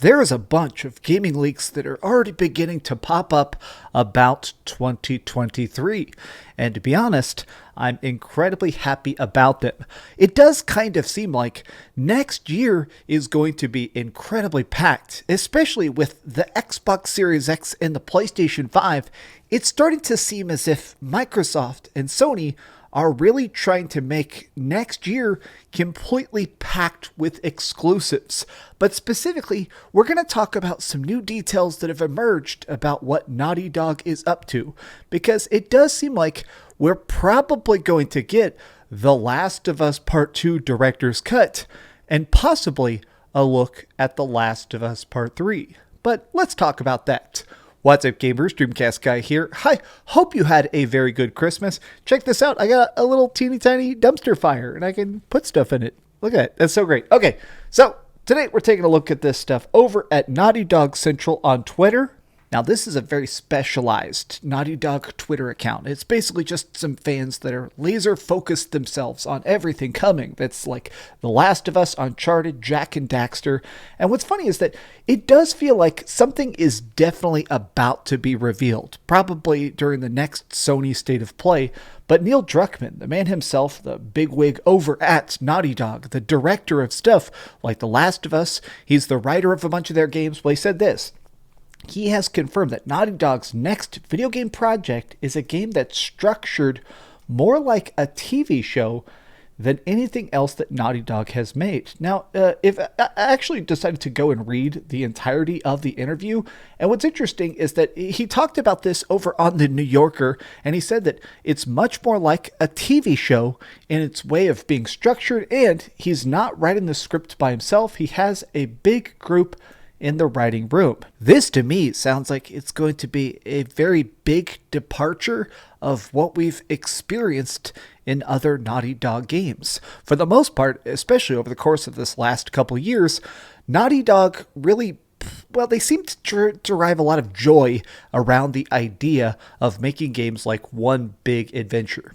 there is a bunch of gaming leaks that are already beginning to pop up about 2023. And to be honest, I'm incredibly happy about them. It does kind of seem like next year is going to be incredibly packed, especially with the Xbox Series X and the PlayStation 5. It's starting to seem as if Microsoft and Sony are really trying to make next year completely packed with exclusives. But specifically, we're going to talk about some new details that have emerged about what Naughty Dog is up to, because it does seem like we're probably going to get The Last of Us Part 2 Director's Cut, and possibly a look at The Last of Us Part 3. But let's talk about that. What's up, gamers? DreamcastGuy here. Hi, hope you had a very good Christmas. Check this out. I got a little teeny tiny dumpster fire and I can put stuff in it. Look at it. That's so great. Okay, so today we're taking a look at this stuff over at Naughty Dog Central on Twitter. Now, this is a very specialized Naughty Dog Twitter account. It's basically just some fans that are laser focused themselves on everything coming. That's like The Last of Us, Uncharted, Jak and Daxter. And what's funny is that it does feel like something is definitely about to be revealed, probably during the next Sony State of Play. But Neil Druckmann, the man himself, the bigwig over at Naughty Dog, the director of stuff like The Last of Us, he's the writer of a bunch of their games. Well, he said this. He has confirmed that Naughty Dog's next video game project is a game that's structured more like a TV show than anything else that Naughty Dog has made. Now, if I actually decided to go and read the entirety of the interview, and what's interesting is that he talked about this over on The New Yorker, and he said that it's much more like a TV show in its way of being structured, and he's not writing the script by himself. He has a big group in the writing room. This to me sounds like it's going to be a very big departure of what we've experienced in other Naughty Dog games. For the most part, especially over the course of this last couple years, Naughty Dog really, well, they seem to derive a lot of joy around the idea of making games like one big adventure.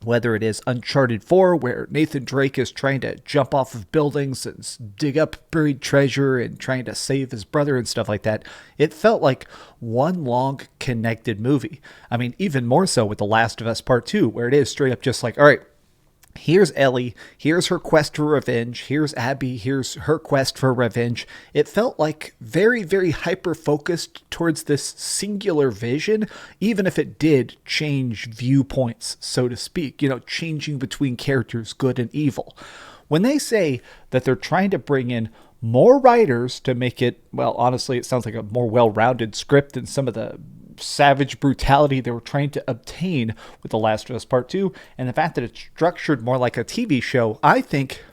Whether it is Uncharted 4, where Nathan Drake is trying to jump off of buildings and dig up buried treasure and trying to save his brother and stuff like that, it felt like one long connected movie. I mean, even more so with The Last of Us Part 2, where it is straight up just like, all right, here's Ellie, here's her quest for revenge, here's Abby, here's her quest for revenge. It felt like very, very hyper-focused towards this singular vision, even if it did change viewpoints, so to speak, changing between characters, good and evil. When they say that they're trying to bring in more writers to make it, well, honestly, it sounds like a more well-rounded script than some of the savage brutality they were trying to obtain with The Last of Us Part 2, and the fact that it's structured more like a TV show, I think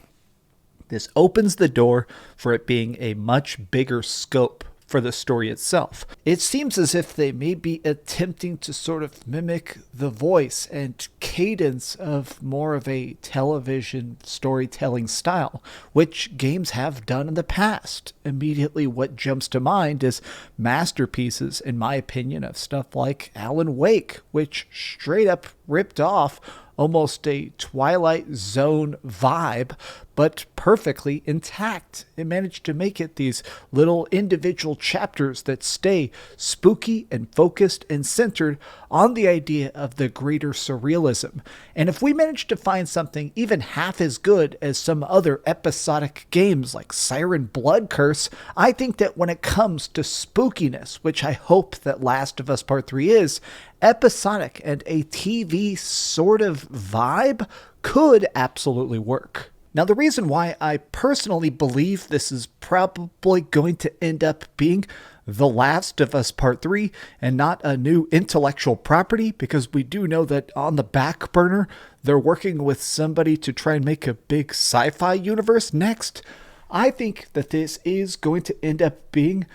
this opens the door for it being a much bigger scope for the story itself. It seems as if they may be attempting to sort of mimic the voice and cadence of more of a television storytelling style, which games have done in the past. Immediately what jumps to mind is masterpieces, in my opinion, of stuff like Alan Wake, which straight up ripped off almost a Twilight Zone vibe, but perfectly intact. It managed to make it these little individual chapters that stay spooky and focused and centered on the idea of the greater surrealism. And if we manage to find something even half as good as some other episodic games like Siren Blood Curse, I think that when it comes to spookiness, which I hope that Last of Us Part 3 is, episodic and a TV sort of vibe could absolutely work. Now, the reason why I personally believe this is probably going to end up being The Last of Us Part 3 and not a new intellectual property, because we do know that on the back burner, they're working with somebody to try and make a big sci-fi universe next. I think that this is going to end up being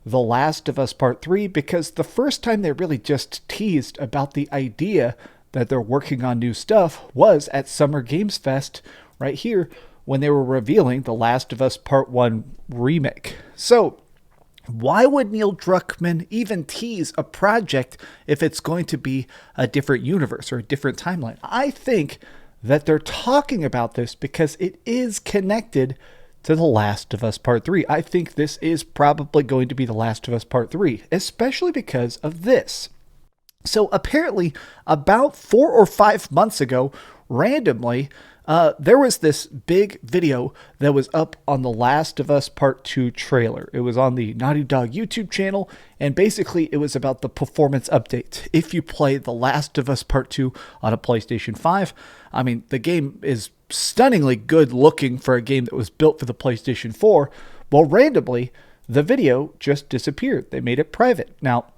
The Last of Us Part 3, because the first time they really just teased about the idea that they're working on new stuff was at Summer Games Fest right here when they were revealing The Last of Us Part 1 remake. So why would Neil Druckmann even tease a project if it's going to be a different universe or a different timeline? I think that they're talking about this because it is connected to The Last of Us Part 3. I think this is probably going to be The Last of Us Part 3, especially because of this. So apparently, about 4 or 5 months ago, randomly, there was this big video that was up on the Last of Us Part 2 trailer. It was on the Naughty Dog YouTube channel, and basically it was about the performance update. If you play The Last of Us Part 2 on a PlayStation 5, I mean, the game is stunningly good looking for a game that was built for the PlayStation 4. Well, randomly, the video just disappeared. They made it private. Now,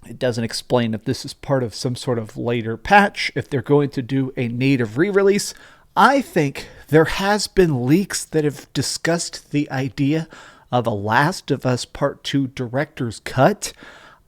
it doesn't explain if this is part of some sort of later patch, if they're going to do a native re-release. I think there has been leaks that have discussed the idea of a Last of Us Part 2 director's cut.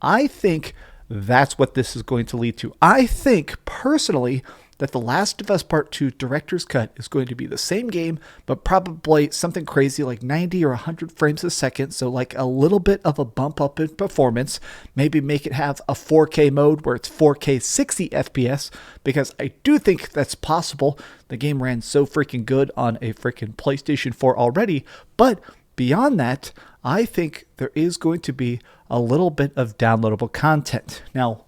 I think that's what this is going to lead to. I think, personally, that The Last of Us Part 2 director's cut is going to be the same game, but probably something crazy like 90 or 100 frames a second, so like a little bit of a bump up in performance. Maybe make it have a 4K mode where it's 4K 60 FPS, because I do think that's possible. The game ran so freaking good on a freaking PlayStation 4 already, but beyond that, I think there is going to be a little bit of downloadable content. Now,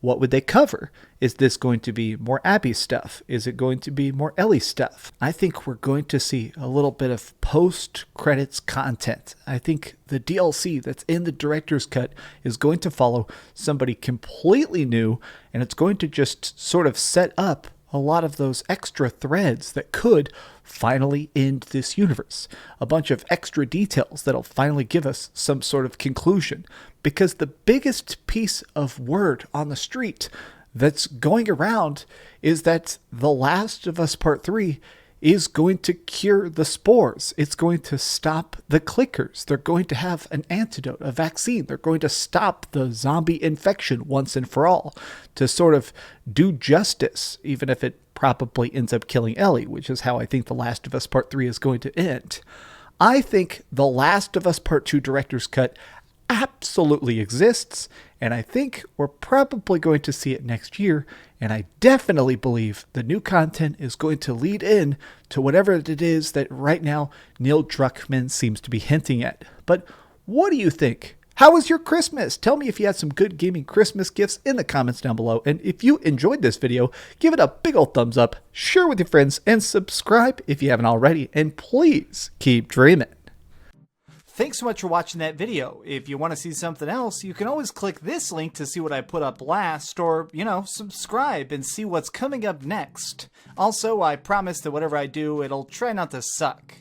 what would they cover? Is this going to be more Abby stuff? Is it going to be more Ellie stuff? I think we're going to see a little bit of post-credits content. I think the DLC that's in the director's cut is going to follow somebody completely new, and it's going to just sort of set up a lot of those extra threads that could finally end this universe. A bunch of extra details that'll finally give us some sort of conclusion. Because the biggest piece of word on the street that's going around is that The Last of Us Part 3 is going to cure the spores. It's going to stop the clickers. They're going to have an antidote, a vaccine. They're going to stop the zombie infection once and for all, to sort of do justice, even if it probably ends up killing Ellie, which is how I think The Last of Us Part 3 is going to end. I think The Last of Us Part 2 director's cut absolutely exists, and I think we're probably going to see it next year, and I definitely believe the new content is going to lead in to whatever it is that right now Neil Druckmann seems to be hinting at. But what do you think? How was your Christmas? Tell me if you had some good gaming Christmas gifts in the comments down below, and if you enjoyed this video, give it a big old thumbs up, share with your friends, and subscribe if you haven't already, and please keep dreaming. Thanks so much for watching that video. If you want to see something else, you can always click this link to see what I put up last, or, subscribe and see what's coming up next. Also, I promise that whatever I do, it'll try not to suck.